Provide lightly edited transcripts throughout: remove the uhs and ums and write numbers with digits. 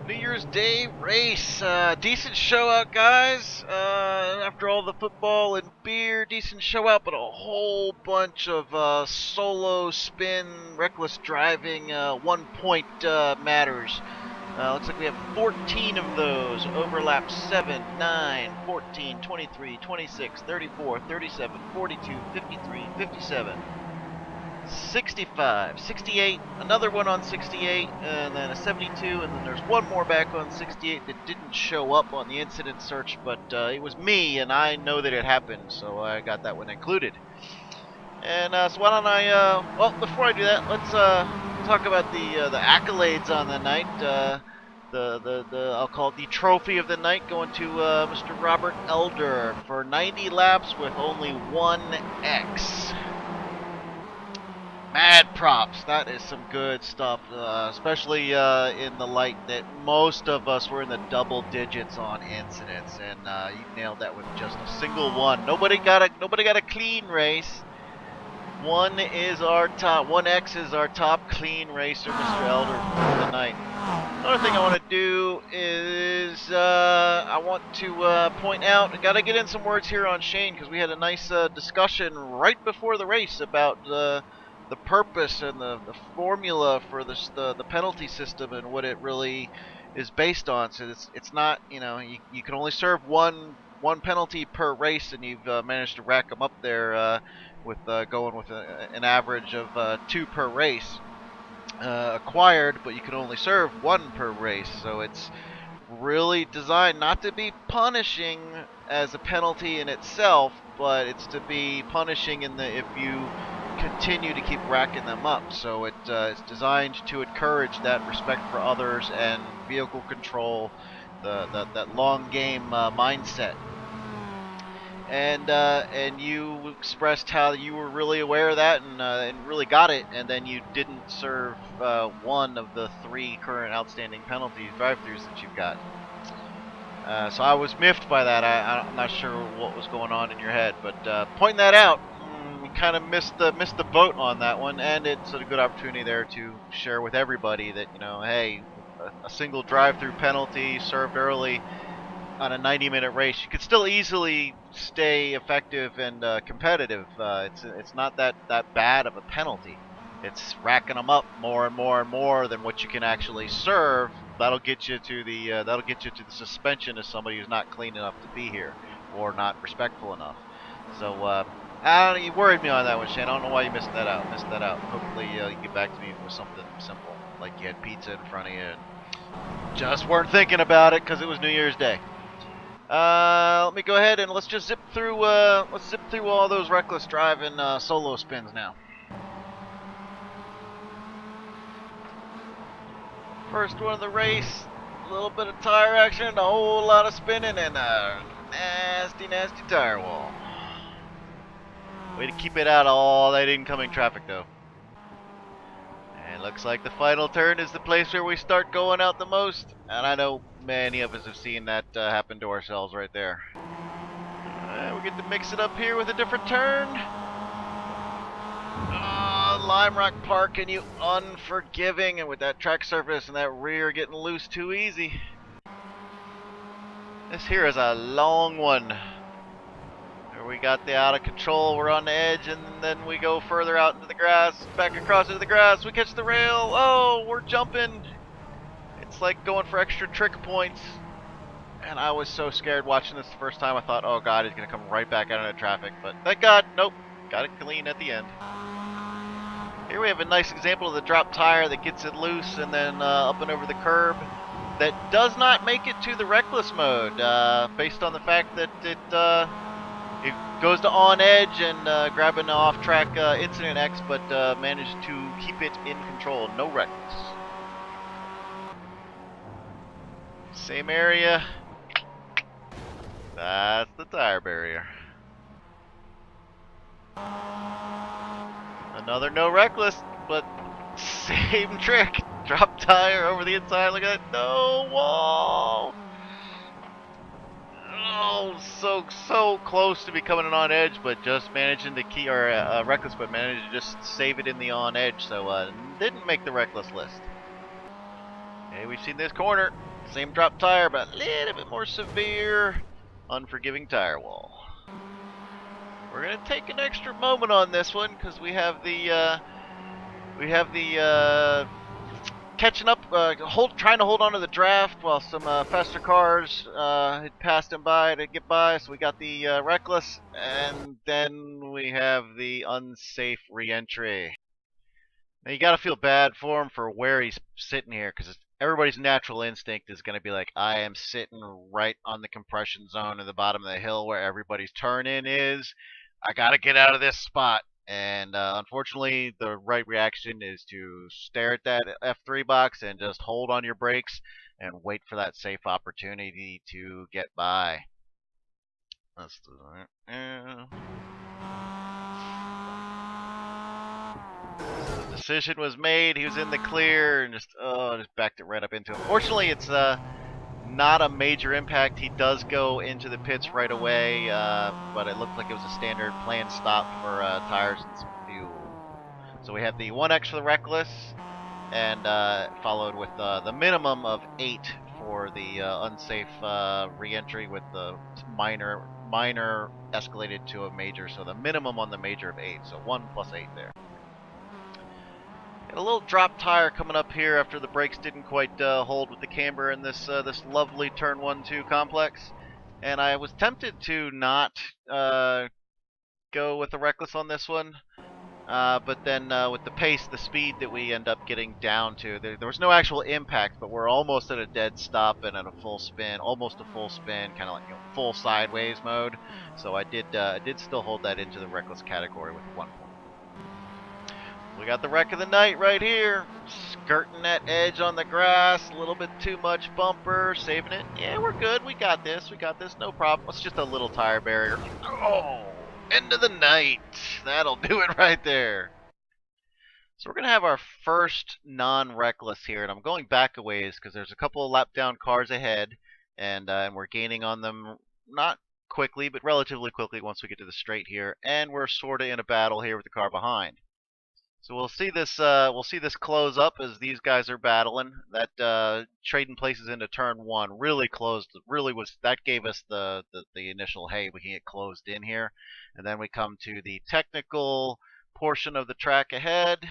New Year's Day race. Decent show out, guys. After all the football and beer, decent show out, but a whole bunch of solo spin, reckless driving, 1 point matters. Looks like we have 14 of those. Overlap 7, 9, 14, 23, 26, 34, 37, 42, 53, 57. 65, 68, another one on 68, and then a 72, and then there's one more back on 68 that didn't show up on the incident search, but it was me, and I know that it happened, so I got that one included. And so why don't I, well, before I do that, let's talk about the accolades on the night. I'll call it the trophy of the night, going to Mr. Robert Elder for 90 laps with only 1X. Mad props. That is some good stuff, especially in the light that most of us were in the double digits on incidents, and you nailed that with just a single one. Nobody got a clean race. 1X is our top clean racer, Mr. Elder, for the night. Another thing I want to do is I want to point out, I got to get in some words here on Shane, because we had a nice discussion right before the race about the purpose and the formula for the penalty system and what it really is based on. So it's not, you can only serve one penalty per race, and you've managed to rack them up there with going with an average of 2 per race acquired, but you can only serve 1 per race. So it's really designed not to be punishing as a penalty in itself, but it's to be punishing if you continue to keep racking them up. So it's designed to encourage that respect for others and vehicle control, that long game mindset. And you expressed how you were really aware of that and really got it, and then you didn't serve one of the 3 current outstanding penalties drive-throughs that you've got. So I was miffed by that. I'm not sure what was going on in your head, but pointing that out, you kind of missed the boat on that one, and it's a good opportunity there to share with everybody that, hey, a single drive-through penalty served early on a 90-minute race, you could still easily stay effective and competitive. It's not that bad of a penalty. It's racking them up more and more and more than what you can actually serve. That'll get you to the suspension as somebody who's not clean enough to be here or not respectful enough. So you worried me on that one, Shane. I don't know why you missed that out. Hopefully you can get back to me with something simple, like you had pizza in front of you and just weren't thinking about it because it was New Year's Day. Let me go ahead and let's just zip through all those reckless driving solo spins now. First one of the race, a little bit of tire action, a whole lot of spinning, and a nasty tire wall. Way to keep it out of all that incoming traffic, though. And looks like the final turn is the place where we start going out the most. And I know many of us have seen that happen to ourselves right there. We get to mix it up here with a different turn. Lime Rock Park, and you unforgiving, and with that track surface and that rear getting loose too easy. This here is a long one. Here we got the out of control, we're on the edge, and then we go further out into the grass, back across into the grass, we catch the rail, oh, we're jumping. It's like going for extra trick points. And I was so scared watching this the first time, I thought, oh god, he's going to come right back out into traffic, but thank god, nope, got it clean at the end. Here we have a nice example of the drop tire that gets it loose and then up and over the curb. That does not make it to the reckless mode, based on the fact that it goes to on edge and grabbing an off-track incident X, but managed to keep it in control, no reckless. Same area. That's the tire barrier. Another no reckless, but same trick. Drop tire over the inside. Look at that. No wall. Oh, so close to becoming an on edge, but just managing to keep, or reckless, but managed to just save it in the on edge. So didn't make the reckless list. Hey, we've seen this corner. Same drop tire, but a little bit more severe, unforgiving tire wall. We're gonna take an extra moment on this one because we have the catching up, trying to hold on to the draft while some faster cars had passed him by to get by. So we got the reckless, and then we have the unsafe re-entry. Now you got to feel bad for him for where he's sitting here, because everybody's natural instinct is going to be like, I am sitting right on the compression zone at the bottom of the hill where everybody's turn in is. I got to get out of this spot. And unfortunately, the right reaction is to stare at that F3 box and just hold on your brakes and wait for that safe opportunity to get by. Let's do that. The decision was made. He was in the clear and just backed it right up into him. Fortunately, it's not a major impact. He does go into the pits right away, but it looked like it was a standard planned stop for tires and some fuel. So we have the 1X for the reckless, and followed with the minimum of 8 for the unsafe re-entry, with the minor escalated to a major. So the minimum on the major of 8. So 1 plus 8 there. Got a little drop tire coming up here after the brakes didn't quite hold with the camber in this this lovely turn 1-2 complex, and I was tempted to not go with the reckless on this one, but then with the pace, the speed that we end up getting down to, there was no actual impact, but we're almost at a dead stop and at a full spin, almost a full spin, kind of like full sideways mode. So I did still hold that into the reckless category with 1 point. We got the wreck of the night right here. Skirting that edge on the grass. A little bit too much bumper. Saving it. Yeah, we're good. We got this. We got this. No problem. It's just a little tire barrier. Oh, end of the night. That'll do it right there. So we're going to have our first non-reckless here. And I'm going back a ways because there's a couple of lap down cars ahead. And we're gaining on them, not quickly, but relatively quickly once we get to the straight here. And we're sort of in a battle here with the car behind. So we'll see this close up as these guys are battling. That trading places into turn 1 really closed. That gave us the initial, hey, we can get closed in here. And then we come to the technical portion of the track ahead.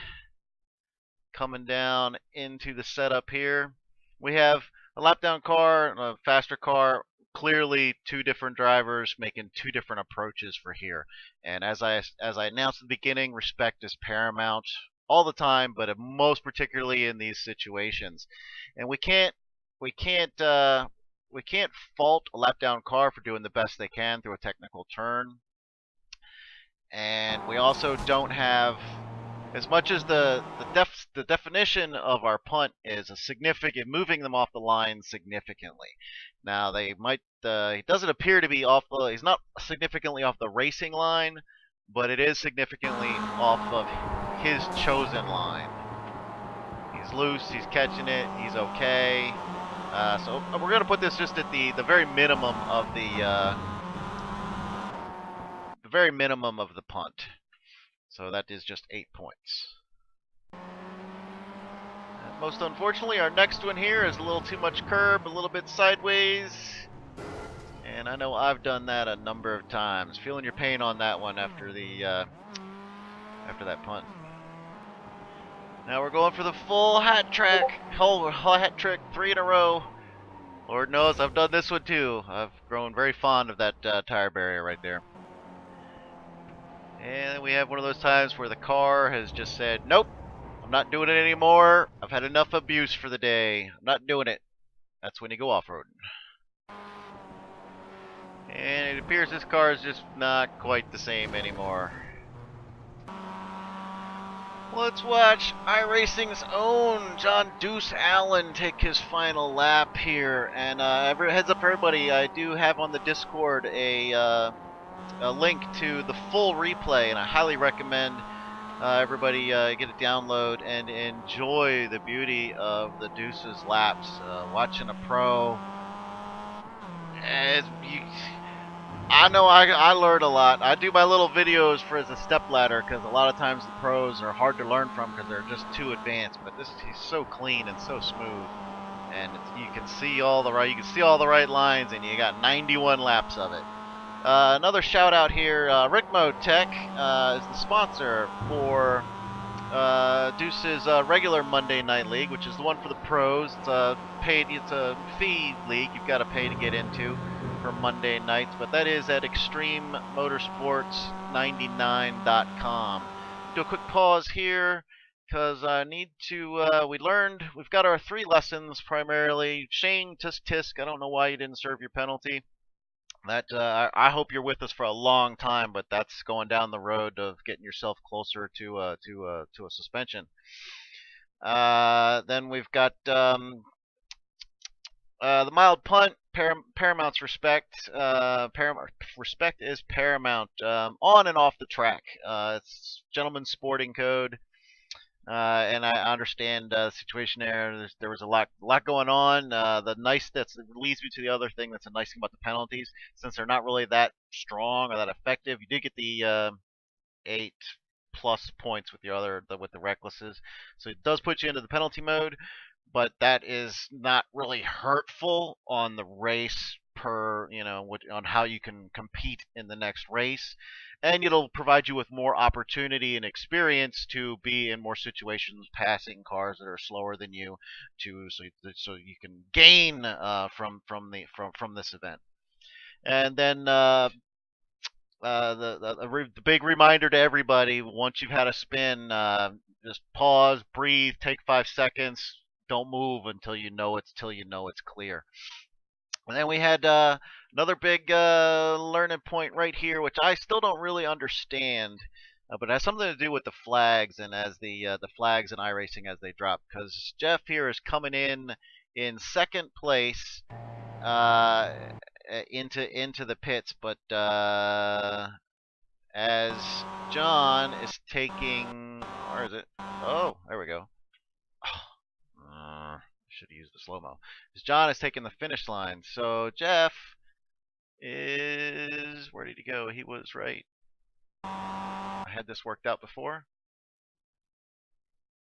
Coming down into the setup here, we have a lap down car, a faster car. Clearly 2 different drivers making 2 different approaches for here. And as I announced at the beginning, respect is paramount all the time, but most particularly in these situations. And we can't fault a lap down car for doing the best they can through a technical turn. And we also don't have, as much as the definition of our punt is a significant, moving them off the line significantly. Now they might, he doesn't appear to be off. He's not significantly off the racing line, but it is significantly off of his chosen line. He's loose. He's catching it. He's okay. So we're gonna put this just at the very minimum of the very minimum of the punt. So that is just 8 points. Most unfortunately, our next one here is a little too much curb, a little bit sideways. And I know I've done that a number of times. Feeling your pain on that one after that punt. Now we're going for the full hat trick, 3 in a row. Lord knows I've done this one too. I've grown very fond of that tire barrier right there. And we have one of those times where the car has just said, nope, I'm not doing it anymore. I've had enough abuse for the day. I'm not doing it. That's when you go off-roading. And it appears this car is just not quite the same anymore. Let's watch iRacing's own John Deuce Allen take his final lap here. And heads up for everybody, I do have on the Discord a link to the full replay, and I highly recommend everybody get a download and enjoy the beauty of the Deuce's laps. Watching a pro, I know I learned a lot. I do my little videos as a stepladder because a lot of times the pros are hard to learn from because they're just too advanced. But he's so clean and so smooth. and you can see all the right lines, and you got 91 laps of it. Another shout out here, Rickmo Tech is the sponsor for Deuce's regular Monday Night League, which is the one for the pros. It's a fee league you've got to pay to get into for Monday nights, but that is at extrememotorsports99.com. Do a quick pause here because I need to. We've got our 3 lessons primarily. Shane, tisk tisk. I don't know why you didn't serve your penalty. That I hope you're with us for a long time, but that's going down the road of getting yourself closer to a suspension. Then we've got the mild punt. Paramount's respect. Respect is paramount on and off the track. It's gentleman's sporting code. And I understand the situation there. There was a lot going on. The nice that leads me to the other thing that's a nice thing about the penalties, since they're not really that strong or that effective. You did get the 8+ points with with the recklesses, so it does put you into the penalty mode, but that is not really hurtful on the race on how you can compete in the next race. And it'll provide you with more opportunity and experience to be in more situations passing cars that are slower than you, so you can gain from this event. And then the big reminder to everybody: once you've had a spin, just pause, breathe, take 5 seconds, don't move until you know it's clear. And then we had another big learning point right here, which I still don't really understand, but it has something to do with the flags and as the flags in iRacing as they drop. Because Jeff here is coming in second place into the pits, but as John is taking, where is it? Oh, there we go. Should have used the slow-mo. As John is taking the finish line. So Jeff is, where did he go? He was right. I had this worked out before.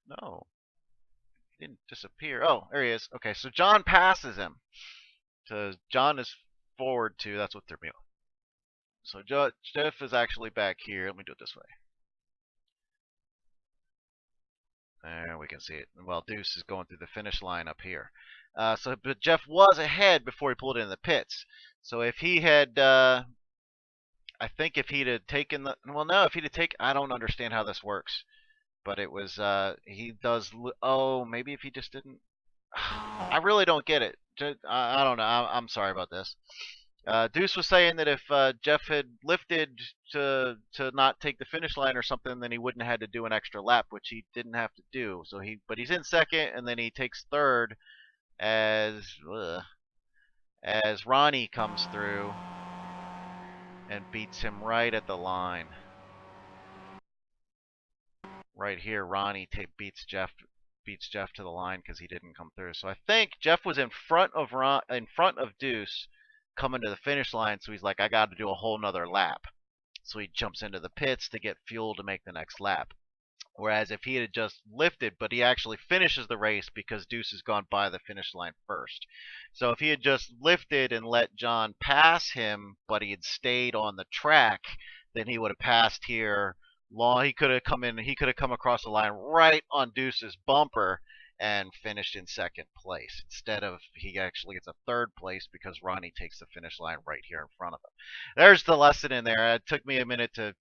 No. He didn't disappear. Oh, there he is. Okay, so John passes him. So John is forward 2. That's what threw me off. So Jeff is actually back here. Let me do it this way. There we can see it. Well, Deuce is going through the finish line up here. But Jeff was ahead before he pulled into the pits. So if he had, I think if he'd have taken if he'd have taken, I don't understand how this works. But it was, he does, maybe if he just didn't, I really don't get it. I don't know. I'm sorry about this. Deuce was saying that if Jeff had lifted to not take the finish line or something, then he wouldn't have had to do an extra lap, which he didn't have to do. So but he's in second, and then he takes third as Ronnie comes through and beats him right at the line. Right here, Ronnie beats Jeff to the line because he didn't come through. So I think Jeff was in front of Deuce coming to the finish line, so he's like, I got to do a whole nother lap. So he jumps into the pits to get fuel to make the next lap. Whereas if he had just lifted, but he actually finishes the race because Deuce has gone by the finish line first. So if he had just lifted and let John pass him, but he had stayed on the track, then he would have passed here. He could have come across the line right on Deuce's bumper and finished in second place. Instead of, he actually gets a third place because Ronnie takes the finish line right here in front of him. There's the lesson in there. It took me a minute to,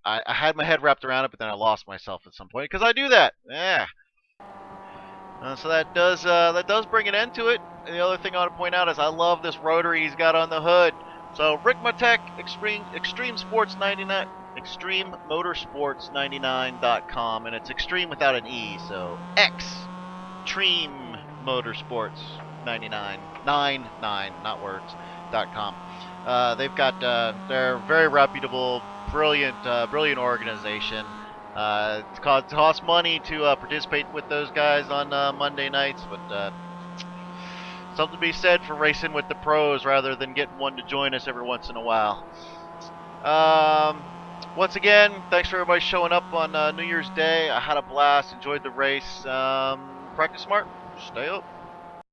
I had my head wrapped around it, but then I lost myself at some point because I do that. Yeah. So that does bring an end to it. And the other thing I want to point out is I love this rotary he's got on the hood. So Rick Matech, Extreme Sports 99. ExtremeMotorsports99.com, and it's extreme without an E, so Extreme Motorsports 99, not words.com. They've got they're very reputable, brilliant organization. It costs money to participate with those guys on Monday nights, but something to be said for racing with the pros rather than getting one to join us every once in a while. Once again, thanks for everybody showing up on New Year's Day. I had a blast, enjoyed the race. Practice smart, stay up.